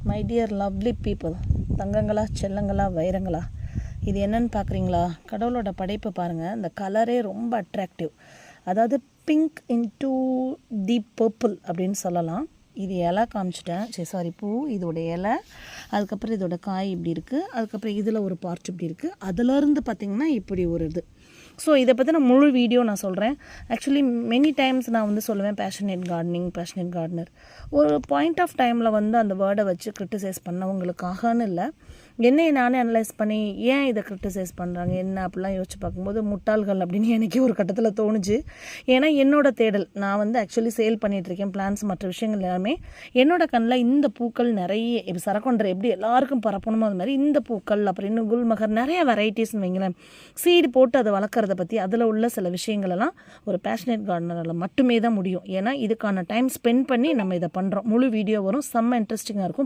My dear lovely people, தங்கங்களா செல்லங்களா வைரங்களா, இது என்னன்னு பார்க்குறீங்களா? கடவுளோட படைப்பை பாருங்கள். இந்த கலரே ரொம்ப அட்ராக்டிவ். அதாவது பிங்க் இன்டூ தி பர்பிள் அப்படின்னு சொல்லலாம். இது இலை காமிச்சிட்டேன், பூ. இதோட இலை, அதுக்கப்புறம் இதோட காய் இப்படி இருக்குது, அதுக்கப்புறம் இதில் ஒரு பார்ட் இப்படி இருக்குது, அதிலேருந்து பார்த்திங்கன்னா இப்படி ஒரு இது. ஸோ இதை பற்றின முழு வீடியோ நான் சொல்கிறேன். ஆக்சுவலி மெனி டைம்ஸ் நான் சொல்லுவேன் பேஷனேட் கார்டனிங், பேஷனேட் கார்டனர். ஒரு பாயிண்ட் ஆஃப் டைமில் அந்த வேர்டை வச்சு கிரிட்டிசைஸ் பண்ணவங்களுக்காகன்னு இல்லை, என்னை நானே அனலைஸ் பண்ணி ஏன் இதை கிரிட்டிசைஸ் பண்ணுறாங்க என்ன அப்படிலாம் யோசிச்சு பார்க்கும்போது முட்டாள்கள் அப்படின்னு எனக்கே ஒரு கட்டத்தில் தோணுச்சு. ஏன்னா என்னோட தேடல், நான் ஆக்சுவலி சேல் பண்ணிகிட்ருக்கேன் பிளான்ஸ் மற்ற விஷயங்கள் எல்லாமே. என்னோட கண்ணில் இந்த பூக்கள் நிறைய, இப்போ சரக்கொண்டரை எப்படி எல்லாருக்கும் பரப்பணுமோ அது மாதிரி இந்த பூக்கள், அப்புறம் இன்னும் குல்மகர், நிறைய வெரைட்டிஸ்ன்னு வைங்களேன். சீடு போட்டு அதை வளர்க்குறத பற்றி, அதில் உள்ள சில விஷயங்களெல்லாம் ஒரு பேஷனேட் கார்டனரால் மட்டுமே தான் முடியும். ஏன்னா இதுக்கான டைம் ஸ்பெண்ட் பண்ணி நம்ம இதை பண்ணுறோம். முழு வீடியோ வரும், செம்ம இன்ட்ரெஸ்டிங்காக இருக்கும்.